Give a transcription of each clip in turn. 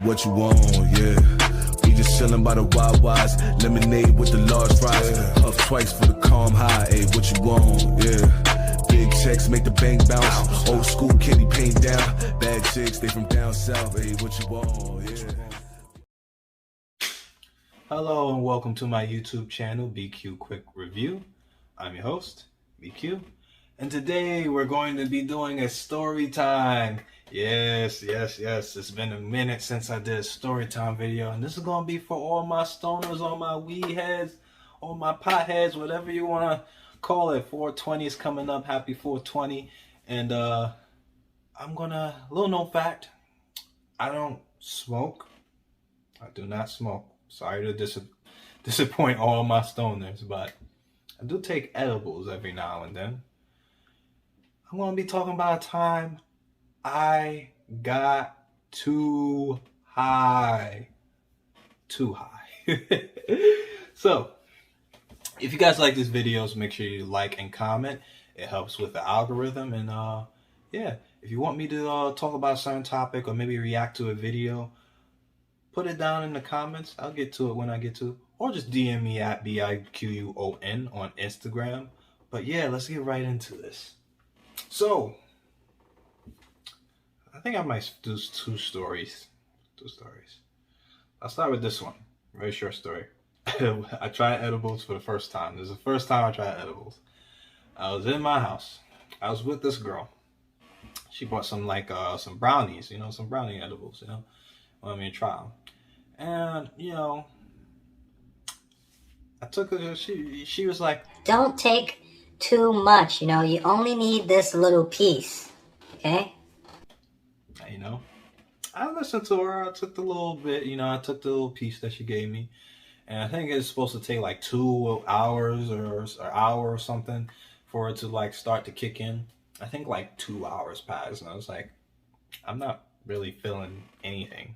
What you want, yeah. We just chillin' by the Wawas, lemonade with the large fries. Puff twice for the calm high, ayy, what you want, yeah. Big checks make the bank bounce. Old school candy paint down. Bad chicks, they from down south, ayy, what you want, yeah. Hello and welcome to my YouTube channel, BQ Quick Review. I'm your host, BQ. And today we're going to be doing a story time. Yes. It's been a minute since I did a story time video. And this is going to be for all my stoners, all my weed heads, all my pot heads, whatever you want to call it. 420 is coming up. Happy 420. And I'm going to, little known fact, I don't smoke. I do not smoke. Sorry to disappoint all my stoners, but I do take edibles every now and then. I'm going to be talking about a time I got too high. Too high. So, if you guys like these videos, make sure you like and comment. It helps with the algorithm. And yeah, if you want me to talk about a certain topic or maybe react to a video, put it down in the comments. I'll get to it when I get to it. Or just DM me at BIQUON on Instagram. But yeah, let's get right into this. So, I think I might do two stories. I'll start with this one. Very short story. I tried edibles for the first time. This is the first time I tried edibles. I was in my house. I was with this girl. She bought some some brownies, some brownie edibles, wanted me to try them. And, I took her, she was like, don't take too much, you only need this little piece, okay? I listened to her. I took the little bit, I took the little piece that she gave me. And I think it's supposed to take like 2 hours or an hour or something for it to start to kick in. I think like 2 hours passed and I was like, I'm not really feeling anything.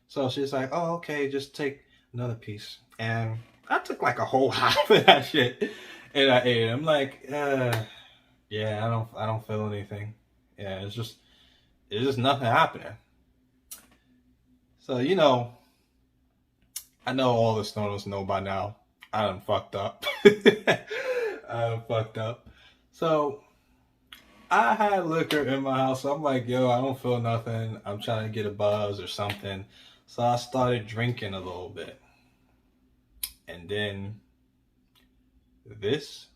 So she's like, oh, okay, just take another piece. And I took like a whole half of that shit and I ate it. I'm like, yeah, I don't feel anything. Yeah, it's just nothing happening. So, I know all the stoners know by now. I done fucked up. So, I had liquor in my house. So I'm like, yo, I don't feel nothing. I'm trying to get a buzz or something. So I started drinking a little bit. And then this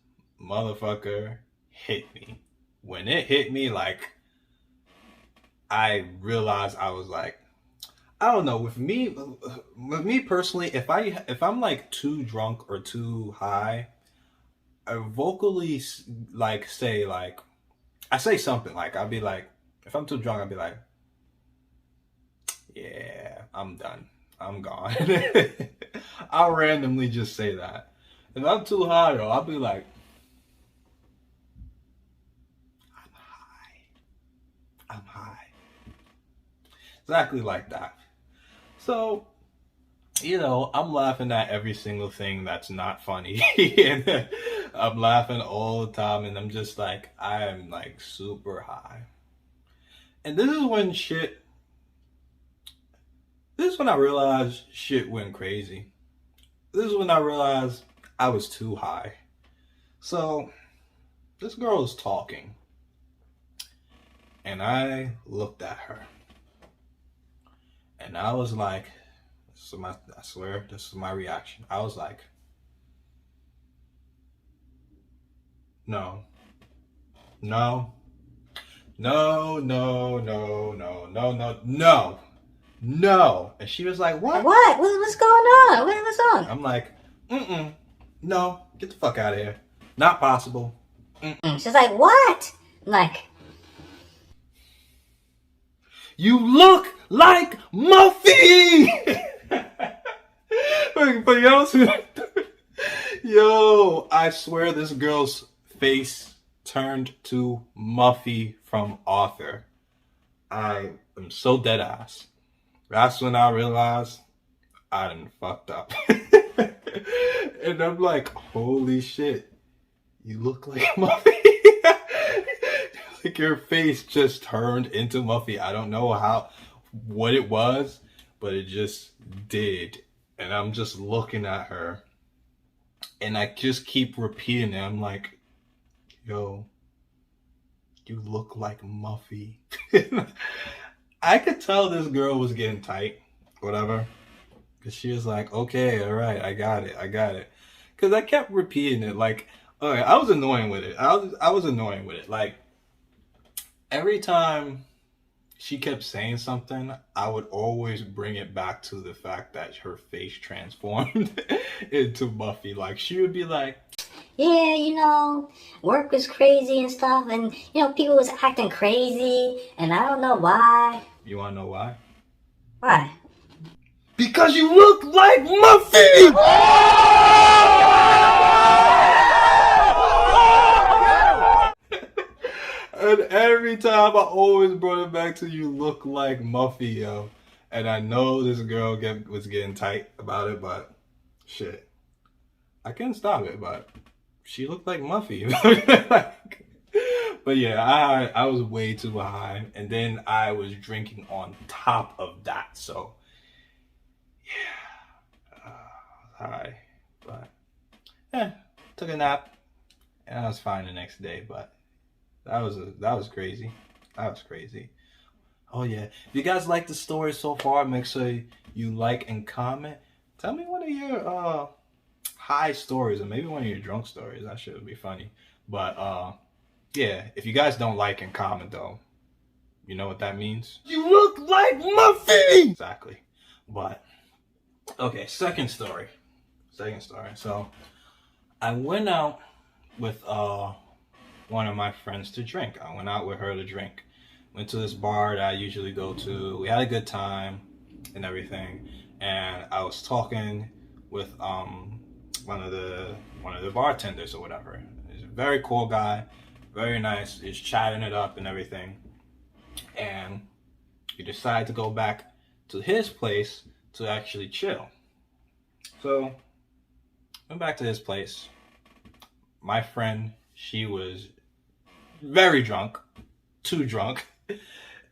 motherfucker hit me. When it hit me, I realized I was like, I don't know, with me personally, if I'm like too drunk or too high, I vocally say I say something I'll be like, if I'm too drunk, I'll be like, yeah, I'm done. I'm gone. I'll randomly just say that. If I'm too high though, I'll be like, I'm high. Exactly like that. So, I'm laughing at every single thing that's not funny. And I'm laughing all the time and I'm just like, I am super high. And this is when I realized shit went crazy. This is when I realized I was too high. So, this girl is talking. And I looked at her. And I was like, I swear, this is my reaction. I was like, no. And she was like, what? What's going on? What's on? I'm like, no, get the fuck out of here. Not possible. She's like, what? You look like Muffy! But yo, I swear this girl's face turned to Muffy from Arthur. I am so dead ass. That's when I realized I done fucked up. And I'm like, holy shit, you look like Muffy. Your face just turned into Muffy. I don't know what it was, but it just did. And I'm just looking at her, and I just keep repeating it. I'm like, yo, you look like Muffy. I could tell this girl was getting tight, whatever. Because she was like, okay, all right, I got it. Because I kept repeating it. Like, all right, I was annoying with it. I was annoying with it. Like, every time she kept saying something, I would always bring it back to the fact that her face transformed into Buffy. Like, she would be like, yeah, you know, work was crazy and stuff, and, you know, people was acting crazy, and I don't know why. you want to know why? Why? Because you look like Muffy! And every time I always brought it back to you look like Muffy, yo. And I know this girl was getting tight about it, but shit. I couldn't stop it, but she looked like Muffy. But yeah, I was way too high. And then I was drinking on top of that, so yeah. High. But yeah, took a nap. And I was fine the next day, but that was crazy. That was crazy. Oh yeah. If you guys like the story so far, make sure you like and comment. Tell me one of your high stories, or maybe one of your drunk stories. That shit would be funny. But yeah, if you guys don't like and comment though, you know what that means? You look like Muffy! Exactly. But okay, second story. So I went out with one of my friends to drink. I went out with her to drink. Went to this bar that I usually go to. We had a good time and everything. And I was talking with one of the bartenders or whatever. He's a very cool guy, very nice. He's chatting it up and everything. And we decided to go back to his place to actually chill. So went back to his place. My friend, she was very drunk, too drunk,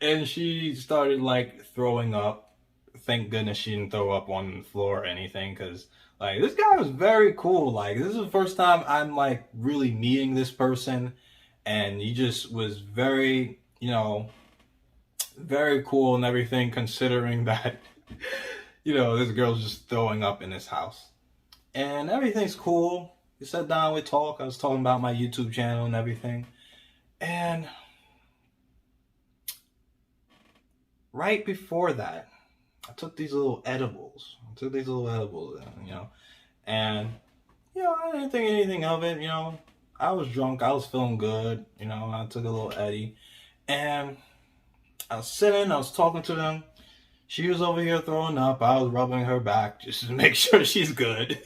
and she started like throwing up. Thank goodness she didn't throw up on the floor or anything, because like this guy was very cool. Like, this is the first time I'm like really meeting this person, and he just was very, you know, very cool and everything, considering that, you know, this girl's just throwing up in his house. And everything's cool. We sat down, we talked. I was talking about my YouTube channel and everything. And right before that, I took these little edibles. You know. And, you know, I didn't think anything of it, you know. I was drunk. I was feeling good. You know, I took a little Eddie. And I was sitting, I was talking to them. She was over here throwing up. I was rubbing her back just to make sure she's good.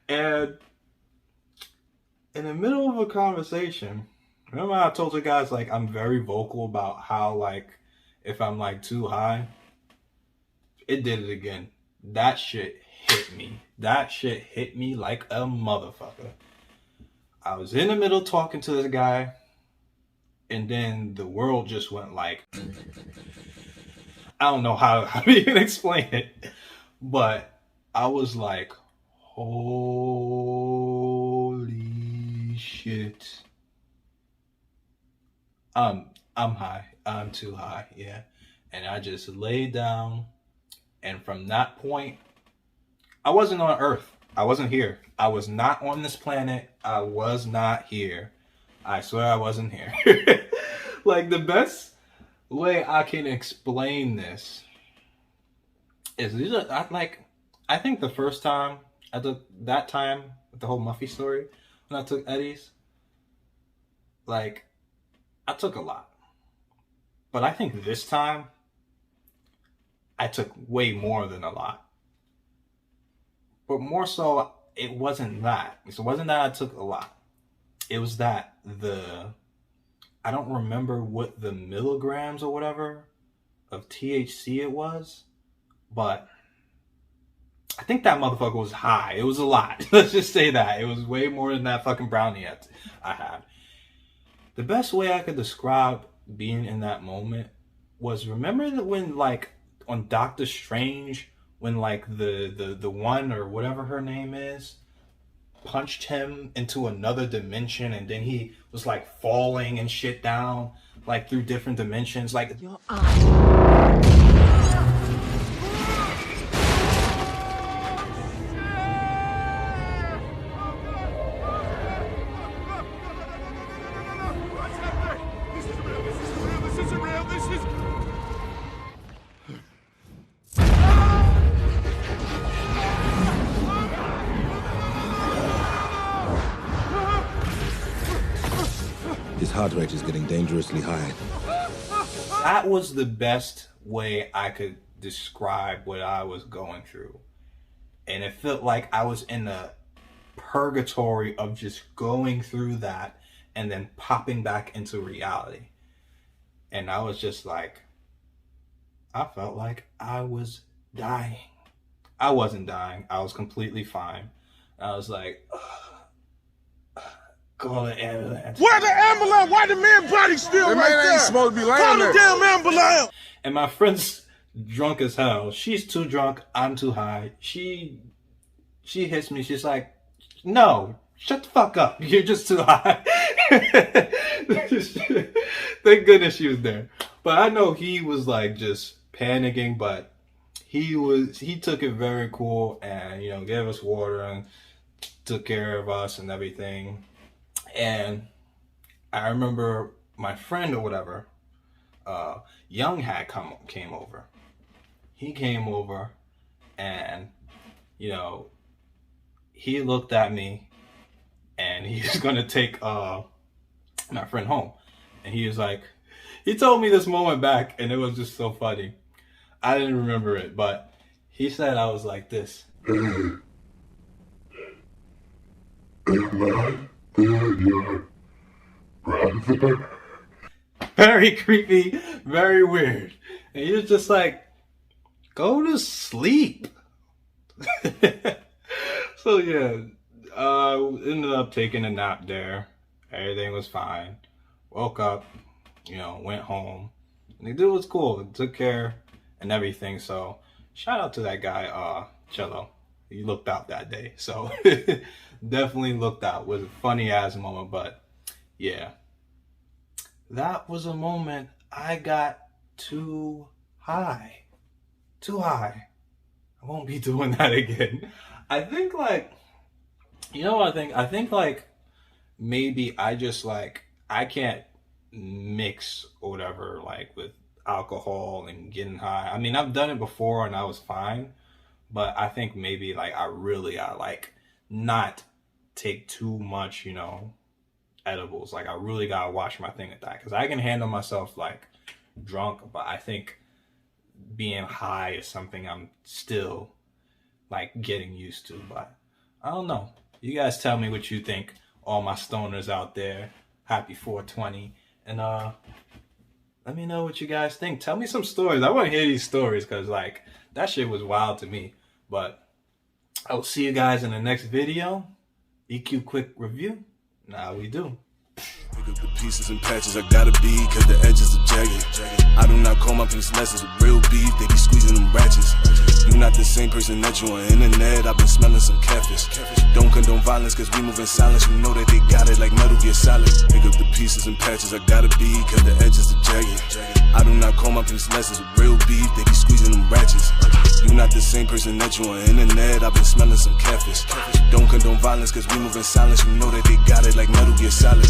And in the middle of a conversation, remember I told you guys, like, I'm very vocal about how, like, if I'm, like, too high, it did it again. That shit hit me. That shit hit me like a motherfucker. I was in the middle talking to this guy, and then the world just went like, I don't know how to even explain it, but I was like, holy shit. I'm high. I'm too high, yeah. And I just laid down, and from that point, I wasn't on Earth. I wasn't here. I was not on this planet. I was not here. I swear I wasn't here. Like, the best way I can explain this is I think the first time I took that time with the whole Muffy story, when I took Eddie's, like, I took a lot. But I think this time I took way more than a lot. But more so, it wasn't that. So it wasn't that I took a lot. It was that I don't remember what the milligrams or whatever of THC it was, but I think that motherfucker was high. It was a lot. Let's just say that. It was way more than that fucking brownie I had. The best way I could describe being in that moment was, remember that when like on Doctor Strange, when like the one or whatever her name is punched him into another dimension, and then he was like falling and shit down like through different dimensions, like your His heart rate is getting dangerously high. That was the best way I could describe what I was going through. And it felt like I was in a purgatory of just going through that and then popping back into reality. And I was just like, I felt like I was dying. I wasn't dying. I was completely fine. I was like, call an ambulance. Where the ambulance? Why the man body still right there? Ain't supposed to be laying Call there. the damn ambulance! And my friend's drunk as hell. She's too drunk. I'm too high. She hits me. She's like, no, shut the fuck up. You're just too high. Thank goodness she was there. But I know he was like just panicking, but he took it very cool and, you know, gave us water and took care of us and everything. And I remember my friend or whatever, Young had came over. He came over and, you know, he looked at me and he was going to take my friend home. And he was like, he told me this moment back and it was just so funny. I didn't remember it, but he said I was like this. Very creepy, very weird. And he was just like, go to sleep. So yeah, ended up taking a nap there. Everything was fine. Woke up, you know, went home. And the dude was cool, took care and everything. So shout out to that guy, Cello. He looked out that day. So definitely looked out. It was a funny ass moment, but yeah. That was a moment I got too high. Too high. I won't be doing that again. I think like, you know what I think? I think like maybe I just like, I can't mix or whatever like with alcohol and getting high. I mean, I've done it before and I was fine, but I think maybe like I like not take too much, you know, edibles. Like I really gotta watch my thing at that, because I can handle myself like drunk, but I think being high is something I'm still like getting used to. But I don't know. You guys tell me what you think, all my stoners out there. Happy 420. And let me know what you guys think. Tell me some stories. I want to hear these stories because like that shit was wild to me. But I will see you guys in the next video. EQ quick review. Now we do. Pick up the pieces and patches I gotta be, cause the edges are jagged. I do not call my peace lessons with real beef, they be squeezing them ratchets. You not the same person that you on internet, I've been smelling some catfish. Don't condone violence cause we move in silence, you know that they got it like Metal Gear Solid. Pick up the pieces and patches I gotta be, cause the edges are jagged. I do not call my peace lessons with real beef, they be squeezing them ratchets. You not the same person that you on internet, I've been smelling some catfish. Don't condone violence cause we move in silence, you know that they got it like Metal Gear Solid.